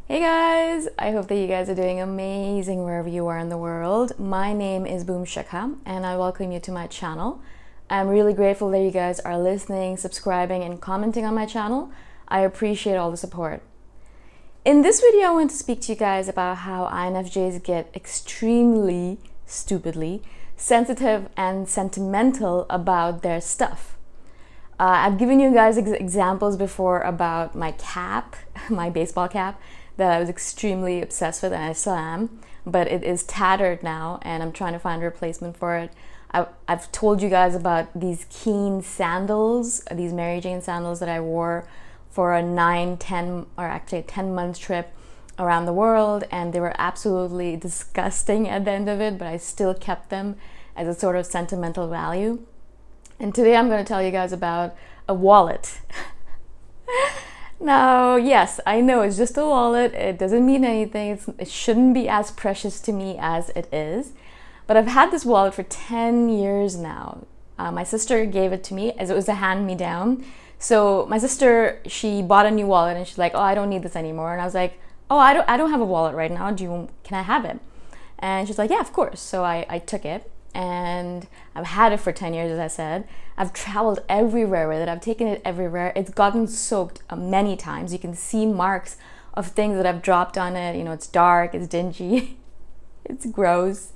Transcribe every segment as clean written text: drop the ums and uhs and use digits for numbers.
Hey guys, I hope that you guys are doing amazing wherever you are in the world. My name is Shikha and I welcome you to my channel. I'm really grateful that you guys are listening, subscribing, and commenting on my channel. I appreciate all the support. In this video, I want to speak to you guys about how INFJs get extremely, stupidly, sensitive and sentimental about their stuff. I've given you guys examples before about my cap, my baseball cap, that I was extremely obsessed with, and I still am, but it is tattered now and I'm trying to find a replacement for it. I've told you guys about these Keen sandals, these Mary Jane sandals that I wore for a 9, 10, or actually a 10-month trip around the world, and they were absolutely disgusting at the end of it, but I still kept them as a sort of sentimental value. And today I'm going to tell you guys about a wallet. Now, yes, I know it's just a wallet. It doesn't mean anything. It shouldn't be as precious to me as it is. But I've had this wallet for 10 years now. My sister gave it to me as it was a hand-me-down. So my sister, she bought a new wallet and she's like, "Oh, I don't need this anymore." And I was like, "Oh, I don't have a wallet right now. Can I have it?" And she's like, "Yeah, of course." So I took it. And I've had it for 10 years, as I said. I've traveled everywhere with it. I've taken it everywhere. It's gotten soaked many times. You can see marks of things that I've dropped on it. You know, it's dark, it's dingy, it's gross.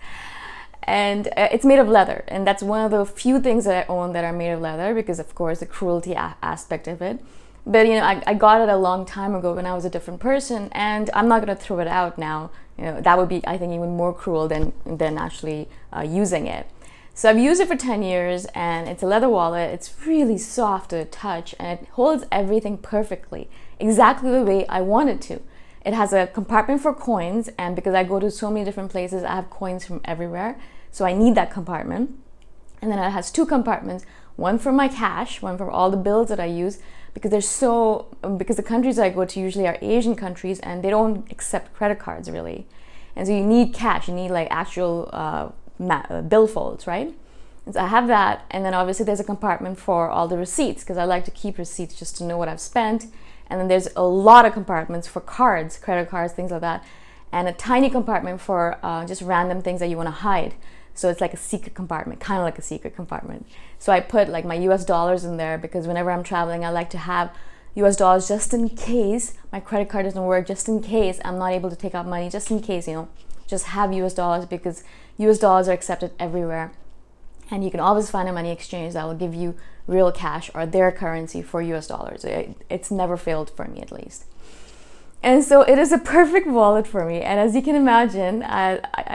And it's made of leather. And that's one of the few things that I own that are made of leather because, of course, the cruelty aspect of it. But, you know, I got it a long time ago when I was a different person, and I'm not going to throw it out now. You know, that would be, I think, even more cruel than actually using it. So I've used it for 10 years, and it's a leather wallet. It's really soft to touch, and it holds everything perfectly, exactly the way I want it to. It has a compartment for coins, and because I go to so many different places, I have coins from everywhere, so I need that compartment. And then it has two compartments, one for my cash, one for all the bills that I use, because the countries I go to usually are Asian countries and they don't accept credit cards really. And so you need cash, you need like actual bill folds, right? And so I have that, and then obviously there's a compartment for all the receipts because I like to keep receipts just to know what I've spent. And then there's a lot of compartments for cards, credit cards, things like that, and a tiny compartment for just random things that you want to hide. So it's like a secret compartment, kind of like a secret compartment. So I put like my US dollars in there because whenever I'm traveling, I like to have US dollars just in case my credit card doesn't work, just in case I'm not able to take out money, just in case, you know, just have US dollars because US dollars are accepted everywhere. And you can always find a money exchange that will give you real cash or their currency for US dollars. It's never failed for me, at least. And so it is a perfect wallet for me. And as you can imagine,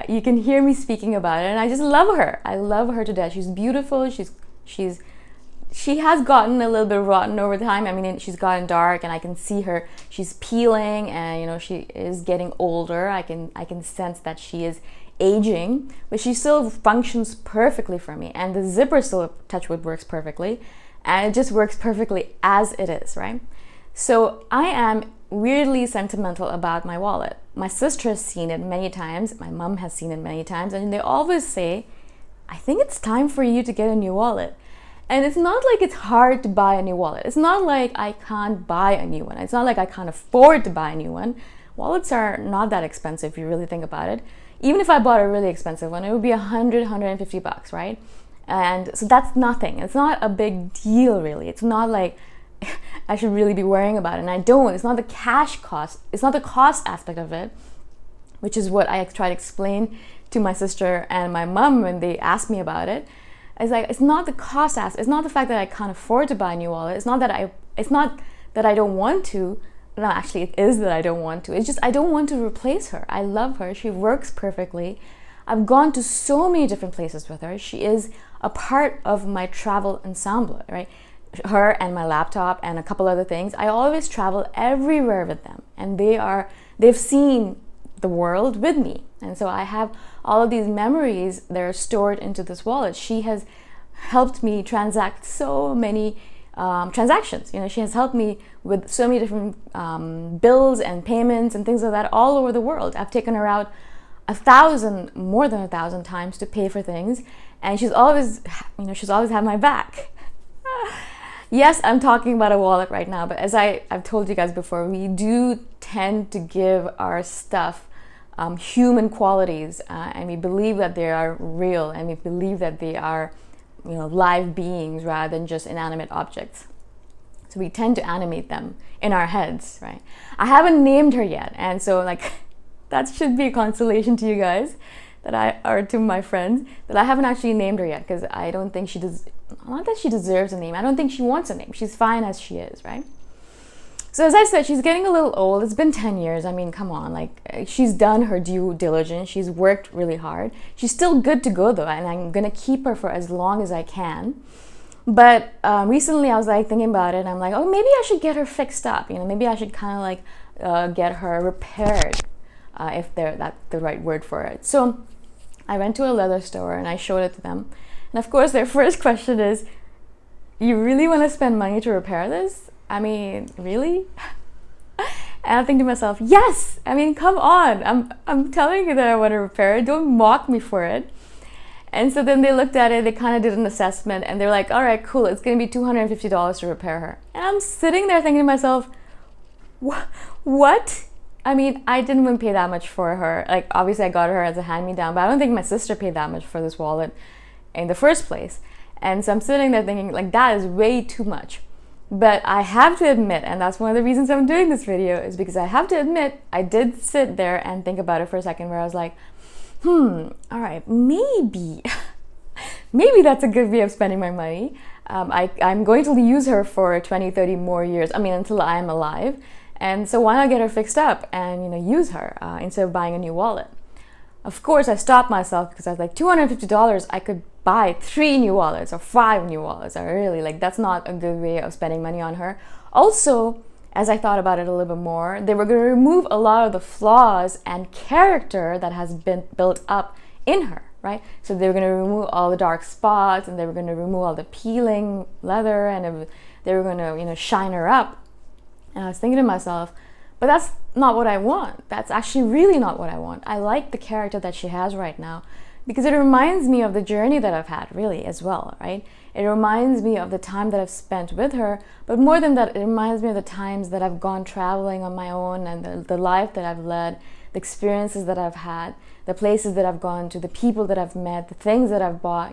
you can hear me speaking about it, and I just love her. I love her to death. She's beautiful. She has gotten a little bit rotten over time. I mean, she's gotten dark, and I can see her. She's peeling, and you know, she is getting older. I can sense that she is aging, but she still functions perfectly for me. And the zipper still, touch wood, works perfectly, and it just works perfectly as it is, right? So I am weirdly sentimental about my wallet. My sister has seen it many times, my mom has seen it many times, and they always say, "I think it's time for you to get a new wallet." And it's not like it's hard to buy a new wallet. It's not like I can't buy a new one. It's not like I can't afford to buy a new one. Wallets are not that expensive if you really think about it. Even if I bought a really expensive one, it would be $150, right? And so that's nothing. It's not a big deal, really. It's not like I should really be worrying about it, and I don't. It's not the cash cost. It's not the cost aspect of it, which is what I try to explain to my sister and my mom when they ask me about it. It's like, it's not the cost aspect. It's not the fact that I can't afford to buy a new wallet. It's not that I don't want to. No, actually, it is that I don't want to. It's just I don't want to replace her. I love her. She works perfectly. I've gone to so many different places with her. She is a part of my travel ensemble, right? Her and my laptop and a couple other things. I always travel everywhere with them, and they've seen the world with me, and so I have all of these memories that are stored into this wallet. She has helped me transact so many transactions. You know, she has helped me with so many different bills and payments and things like that all over the world. I've taken her out more than 1,000 times to pay for things, and she's always had my back. Yes, I'm talking about a wallet right now, but as I've told you guys before, we do tend to give our stuff human qualities, and we believe that they are real, and we believe that they are, live beings rather than just inanimate objects. So we tend to animate them in our heads, right? I haven't named her yet, and so that should be a consolation to you guys, or to my friends, that I haven't actually named her yet, because I don't think she does. Not that she deserves a name. I don't think she wants a name. She's fine as she is, right? So as I said, she's getting a little old. It's been 10 years. I mean, come on. She's done her due diligence. She's worked really hard. She's still good to go, though, and I'm going to keep her for as long as I can. But recently I was thinking about it, and I'm like, oh, maybe I should get her fixed up. Maybe I should kind of get her repaired, if that's the right word for it. So I went to a leather store and I showed it to them. And of course, their first question is, you really want to spend money to repair this? I mean, really? And I think to myself, yes! I mean, come on. I'm telling you that I want to repair it. Don't mock me for it. And so then they looked at it, they kind of did an assessment, and they're like, all right, cool, it's going to be $250 to repair her. And I'm sitting there thinking to myself, what? I mean, I didn't even pay that much for her. Obviously I got her as a hand-me-down, but I don't think my sister paid that much for this wallet in the first place. And so I'm sitting there thinking, that is way too much. But I have to admit, and that's one of the reasons I'm doing this video, is because I have to admit, I did sit there and think about it for a second, where I was like, all right, maybe that's a good way of spending my money. I'm going to use her for 20, 30 more years, until I am alive. And so why not get her fixed up and, use her instead of buying a new wallet? Of course, I stopped myself, because I was like, $250, I could buy 3 new wallets or 5 new wallets. I really, that's not a good way of spending money on her. Also, as I thought about it a little bit more, they were going to remove a lot of the flaws and character that has been built up in her, right? So they were going to remove all the dark spots, and they were going to remove all the peeling leather, and they were going to, shine her up. And I was thinking to myself, but that's not what I want. That's actually really not what I want. I like the character that she has right now, because it reminds me of the journey that I've had, really, as well, right? It reminds me of the time that I've spent with her, but more than that, it reminds me of the times that I've gone traveling on my own, and the life that I've led, the experiences that I've had, the places that I've gone to, the people that I've met, the things that I've bought,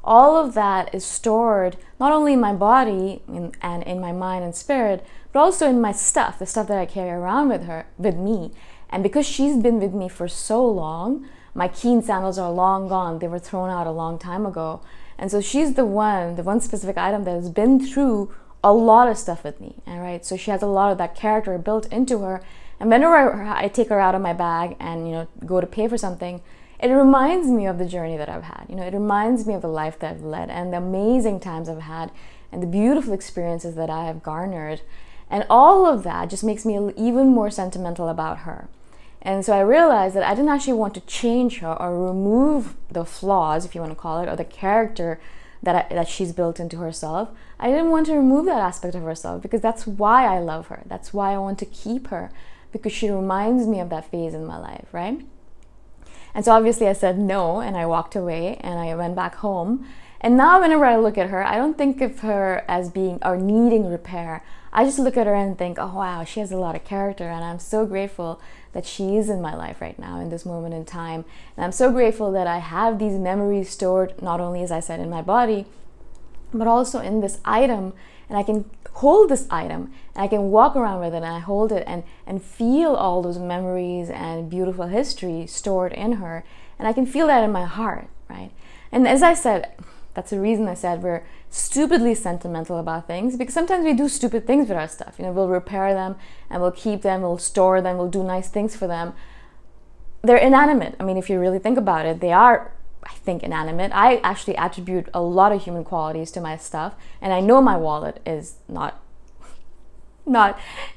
all of that is stored not only in my body and in my mind and spirit, but also in my stuff, the stuff that I carry around with me. And because she's been with me for so long, my keen sandals are long gone. They were thrown out a long time ago. And so she's the one specific item that has been through a lot of stuff with me. All right. So she has a lot of that character built into her. And whenever I take her out of my bag and, go to pay for something, it reminds me of the journey that I've had. It reminds me of the life that I've led, and the amazing times I've had, and the beautiful experiences that I have garnered. And all of that just makes me even more sentimental about her. And so I realized that I didn't actually want to change her or remove the flaws, if you want to call it, or the character that she's built into herself. I didn't want to remove that aspect of herself, because that's why I love her. That's why I want to keep her, because she reminds me of that phase in my life, right? And so obviously I said no, and I walked away, and I went back home. And now whenever I look at her, I don't think of her as being or needing repair. I just look at her and think, oh wow, she has a lot of character, and I'm so grateful that she is in my life right now in this moment in time. And I'm so grateful that I have these memories stored, not only, as I said, in my body, but also in this item. And I can hold this item, and I can walk around with it, and I hold it and feel all those memories and beautiful history stored in her. And I can feel that in my heart, right? And as I said, that's the reason I said we're stupidly sentimental about things, because sometimes we do stupid things with our stuff. We'll repair them, and we'll keep them, we'll store them, we'll do nice things for them. They're inanimate. If you really think about it, they are, I think, inanimate. I actually attribute a lot of human qualities to my stuff, and I know my wallet is not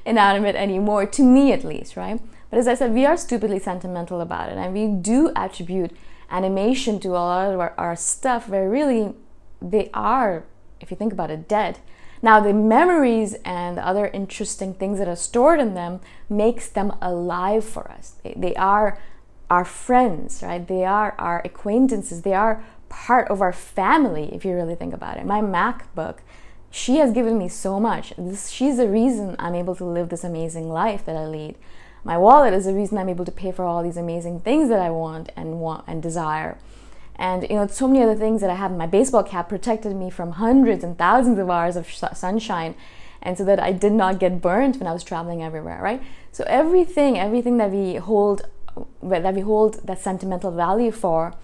inanimate anymore, to me at least, right? But as I said, we are stupidly sentimental about it, and we do attribute animation to a lot of our stuff, where really they are, if you think about it, dead. Now, the memories and the other interesting things that are stored in them makes them alive for us. They are our friends, right? They are our acquaintances. They are part of our family, if you really think about it. My MacBook, She has given me so much. She's the reason I'm able to live this amazing life that I lead. My wallet is the reason I'm able to pay for all these amazing things that I want and desire. And so many other things that I have. My baseball cap protected me from hundreds and thousands of hours of sunshine, and so that I did not get burnt when I was traveling everywhere, right? So everything that we hold that sentimental value for,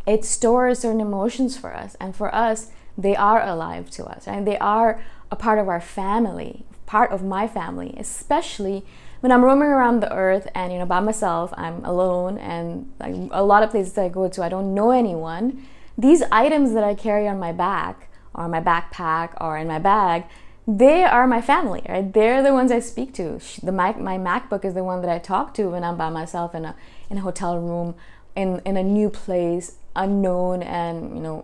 it stores certain emotions for us, and for us, they are alive to us, and they are a part of our family, part of my family, especially when I'm roaming around the earth and by myself, I'm alone, and like a lot of places I go to, I don't know anyone. These items that I carry on my back or my backpack or in my bag, they are my family, right? They're the ones I speak to. My MacBook is the one that I talk to when I'm by myself in a hotel room, in a new place, unknown, and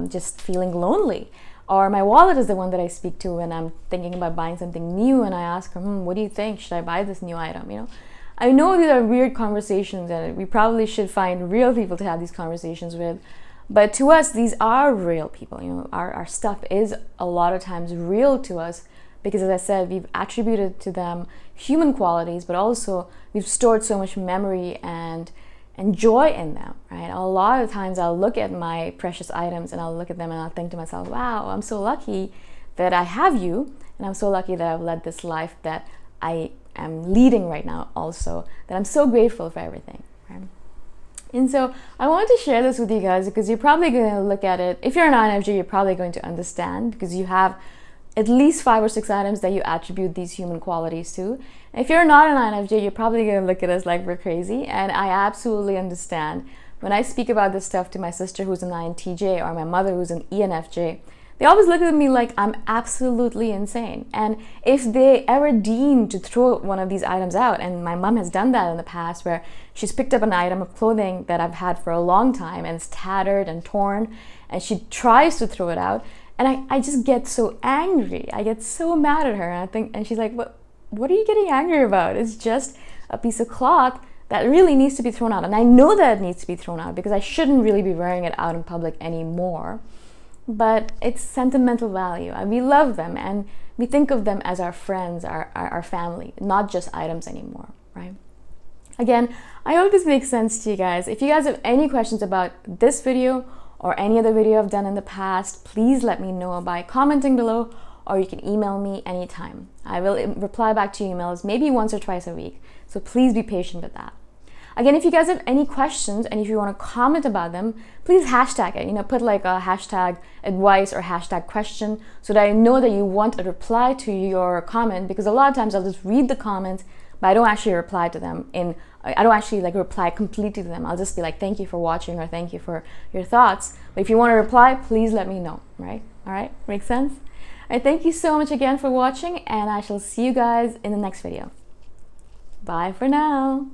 just feeling lonely. Or my wallet is the one that I speak to when I'm thinking about buying something new, and I ask her, what do you think? Should I buy this new item? I know these are weird conversations, and we probably should find real people to have these conversations with. But to us, these are real people. Our stuff is a lot of times real to us because, as I said, we've attributed to them human qualities, but also we've stored so much memory and joy in them, right? A lot of times I'll look at my precious items and I'll look at them and I'll think to myself, wow, I'm so lucky that I have you, and I'm so lucky that I've led this life that I am leading right now also, that I'm so grateful for everything, right? And so I wanted to share this with you guys because you're probably going to look at it. If you're an INFJ, you're probably going to understand because you have at least 5 or 6 items that you attribute these human qualities to. If you're not an INFJ, you're probably going to look at us like we're crazy, and I absolutely understand. When I speak about this stuff to my sister who's an INTJ or my mother who's an ENFJ, they always look at me like I'm absolutely insane. And if they ever deem to throw one of these items out, and my mom has done that in the past where she's picked up an item of clothing that I've had for a long time and it's tattered and torn, and she tries to throw it out, and I just get so angry. I get so mad at her, and she's like, what are you getting angry about? It's just a piece of cloth that really needs to be thrown out. And I know that it needs to be thrown out because I shouldn't really be wearing it out in public anymore. But it's sentimental value. We love them and we think of them as our friends, our family, not just items anymore, right? Again, I hope this makes sense to you guys. If you guys have any questions about this video or any other video I've done in the past, please let me know by commenting below, or you can email me anytime. I will reply back to emails maybe once or twice a week, so please be patient with that. Again, if you guys have any questions and if you want to comment about them, please hashtag it. Put like a hashtag advice or hashtag question so that I know that you want a reply to your comment, because a lot of times I'll just read the comments, but I don't actually reply to them I don't actually reply completely to them. I'll just be like, thank you for watching, or thank you for your thoughts. But if you want to reply, please let me know, right? All right, makes sense? All right, thank you so much again for watching, and I shall see you guys in the next video. Bye for now.